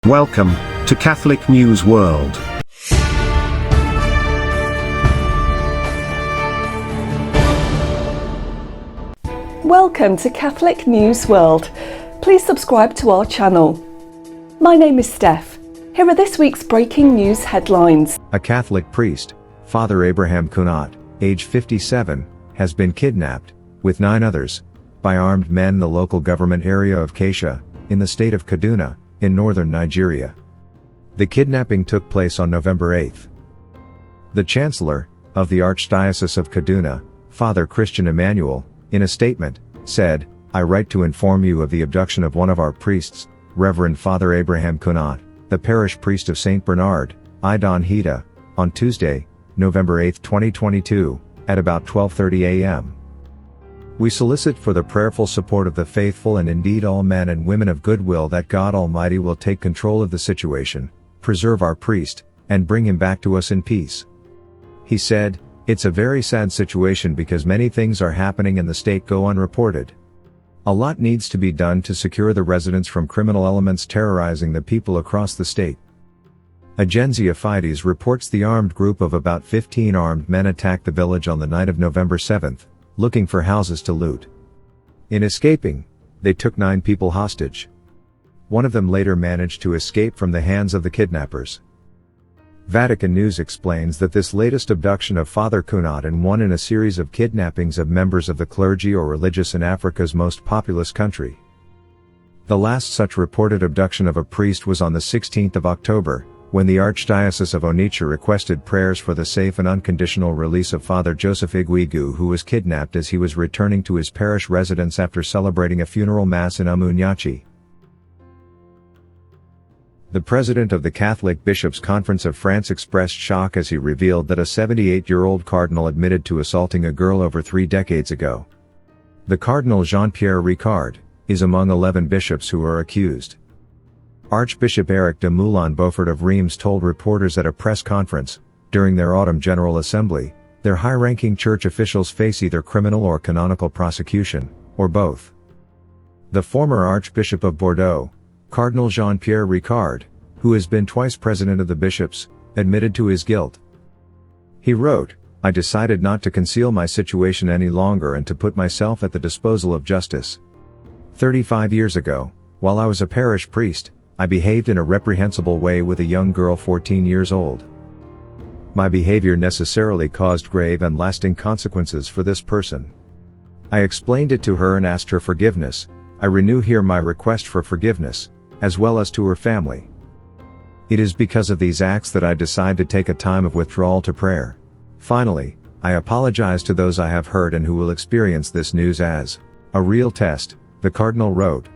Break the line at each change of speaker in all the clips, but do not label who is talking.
Welcome to Catholic News World.
Welcome to Catholic News World. Please subscribe to our channel. My name is Steph. Here are this week's breaking news headlines.
A Catholic priest, Father Abraham Kunat, age 57, has been kidnapped, with 9 others, by armed men in the local government area of Kasia, in the state of Kaduna, in northern Nigeria. The kidnapping took place on November 8. The Chancellor of the Archdiocese of Kaduna, Father Christian Emmanuel, in a statement, said, "I write to inform you of the abduction of one of our priests, Reverend Father Abraham Kunat, the parish priest of St. Bernard, Idan Hida, on Tuesday, November 8, 2022, at about 12:30 a.m. We solicit for the prayerful support of the faithful and indeed all men and women of goodwill that God Almighty will take control of the situation, preserve our priest, and bring him back to us in peace." He said, "It's a very sad situation because many things are happening in the state go unreported. A lot needs to be done to secure the residents from criminal elements terrorizing the people across the state." Agenzia Fides reports the armed group of about 15 armed men attacked the village on the night of November 7, looking for houses to loot. In escaping, they took 9 people hostage. One of them later managed to escape from the hands of the kidnappers. Vatican News explains that this latest abduction of Father Kunat and one in a series of kidnappings of members of the clergy or religious in Africa's most populous country. The last such reported abduction of a priest was on the 16th of October, when the Archdiocese of Onitsha requested prayers for the safe and unconditional release of Father Joseph Igwegu, who was kidnapped as he was returning to his parish residence after celebrating a funeral mass in Umunyachi. The president of the Catholic Bishops' Conference of France expressed shock as he revealed that a 78-year-old cardinal admitted to assaulting a girl over 3 decades ago. The Cardinal Jean-Pierre Ricard is among 11 bishops who are accused. Archbishop Eric de Moulin-Beaufort of Reims told reporters at a press conference, during their autumn General Assembly, their high-ranking church officials face either criminal or canonical prosecution, or both. The former Archbishop of Bordeaux, Cardinal Jean-Pierre Ricard, who has been twice president of the bishops, admitted to his guilt. He wrote, "I decided not to conceal my situation any longer and to put myself at the disposal of justice. 35 years ago, while I was a parish priest, I behaved in a reprehensible way with a young girl 14 years old. My behavior necessarily caused grave and lasting consequences for this person. I explained it to her and asked her forgiveness. I renew here my request for forgiveness, as well as to her family. It is because of these acts that I decide to take a time of withdrawal to prayer. Finally, I apologize to those I have hurt and who will experience this news as a real test," the Cardinal wrote.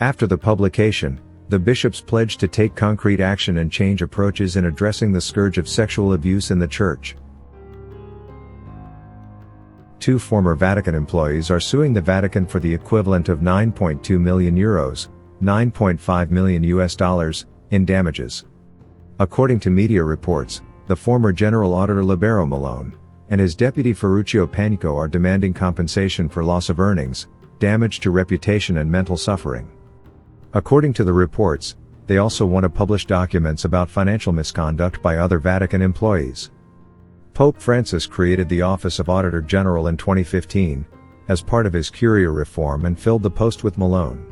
After the publication, the bishops pledged to take concrete action and change approaches in addressing the scourge of sexual abuse in the Church. 2 former Vatican employees are suing the Vatican for the equivalent of €9.2 million, $9.5 million, in damages. According to media reports, the former General Auditor Libero Malone and his deputy Ferruccio Panico are demanding compensation for loss of earnings, damage to reputation and mental suffering. According to the reports, they also want to publish documents about financial misconduct by other Vatican employees. Pope Francis created the Office of Auditor General in 2015, as part of his Curia reform and filled the post with Malone.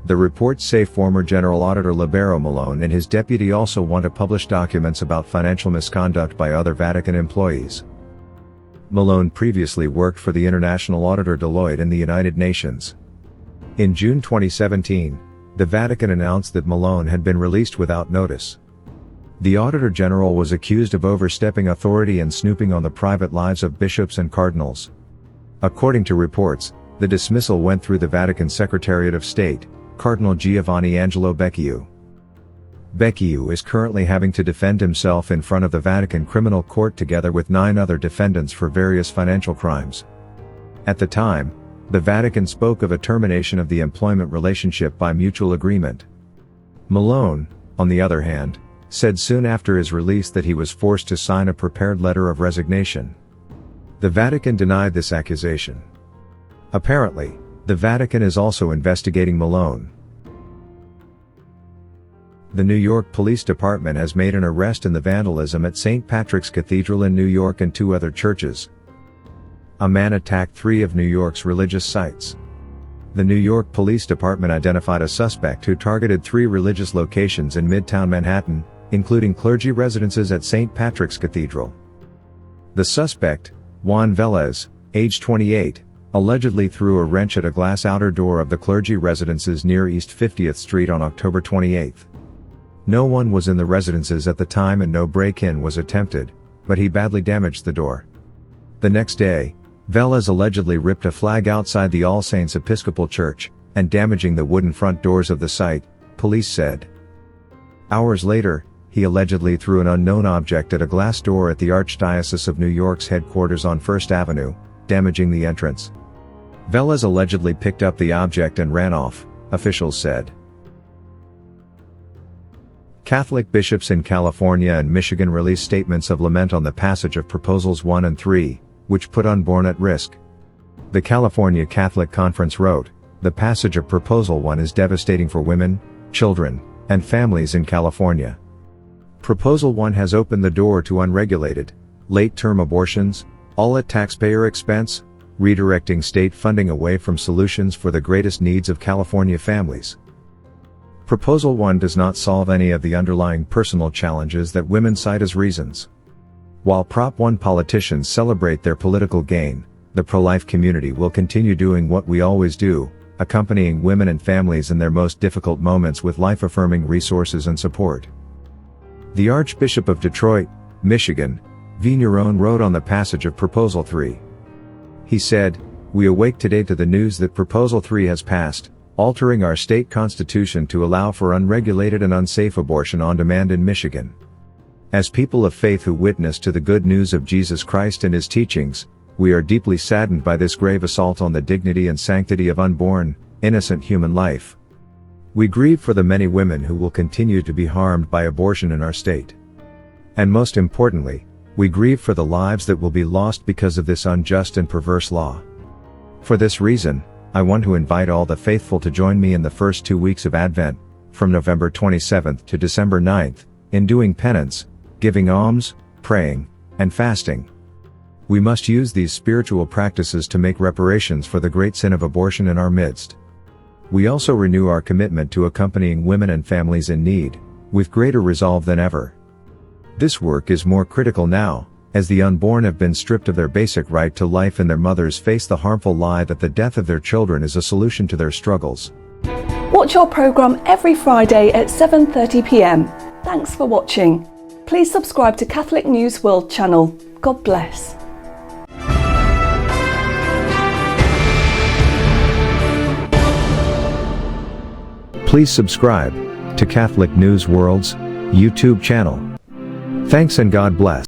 The reports say former General Auditor Libero Malone and his deputy also want to publish documents about financial misconduct by other Vatican employees. Malone previously worked for the international auditor Deloitte in the United Nations. In June 2017, the Vatican announced that Malone had been released without notice. The Auditor General was accused of overstepping authority and snooping on the private lives of bishops and cardinals. According to reports, the dismissal went through the Vatican Secretariat of State, Cardinal Giovanni Angelo Becciu. Becciu is currently having to defend himself in front of the Vatican Criminal Court together with 9 other defendants for various financial crimes. At the time, the Vatican spoke of a termination of the employment relationship by mutual agreement. Malone, on the other hand, said soon after his release that he was forced to sign a prepared letter of resignation. The Vatican denied this accusation. Apparently, the Vatican is also investigating Malone. The New York Police Department has made an arrest in the vandalism at St. Patrick's Cathedral in New York and 2 other churches. A man attacked 3 of New York's religious sites. The New York Police Department identified a suspect who targeted 3 religious locations in Midtown Manhattan, including clergy residences at St. Patrick's Cathedral. The suspect, Juan Velez, age 28, allegedly threw a wrench at a glass outer door of the clergy residences near East 50th Street on October 28. No one was in the residences at the time and no break-in was attempted, but he badly damaged the door. The next day, Velez allegedly ripped a flag outside the All Saints Episcopal Church, and damaging the wooden front doors of the site, police said. Hours later, he allegedly threw an unknown object at a glass door at the Archdiocese of New York's headquarters on First Avenue, damaging the entrance. Velez allegedly picked up the object and ran off, officials said. Catholic bishops in California and Michigan released statements of lament on the passage of Proposals 1 and 3, which put unborn at risk. The California Catholic Conference wrote, "The passage of Proposal 1 is devastating for women, children, and families in California. Proposal 1 has opened the door to unregulated, late-term abortions, all at taxpayer expense, redirecting state funding away from solutions for the greatest needs of California families. Proposal 1 does not solve any of the underlying personal challenges that women cite as reasons. While Prop 1 politicians celebrate their political gain, the pro-life community will continue doing what we always do, accompanying women and families in their most difficult moments with life-affirming resources and support." The Archbishop of Detroit, Michigan, V. Nerone wrote on the passage of Proposal 3. He said, "We awake today to the news that Proposal 3 has passed, altering our state constitution to allow for unregulated and unsafe abortion on demand in Michigan. As people of faith who witness to the good news of Jesus Christ and his teachings, we are deeply saddened by this grave assault on the dignity and sanctity of unborn, innocent human life. We grieve for the many women who will continue to be harmed by abortion in our state. And most importantly, we grieve for the lives that will be lost because of this unjust and perverse law. For this reason, I want to invite all the faithful to join me in the first 2 weeks of Advent, from November 27th to December 9th, in doing penance, giving alms, praying, and fasting. We must use these spiritual practices to make reparations for the great sin of abortion in our midst. We also renew our commitment to accompanying women and families in need, with greater resolve than ever. This work is more critical now, as the unborn have been stripped of their basic right to life and their mothers face the harmful lie that the death of their children is a solution to their struggles."
Watch our programme every Friday at 7:30 p.m. Thanks for watching. Please subscribe to Catholic News World channel. God bless.
Please subscribe to Catholic News World's YouTube channel. Thanks and God bless.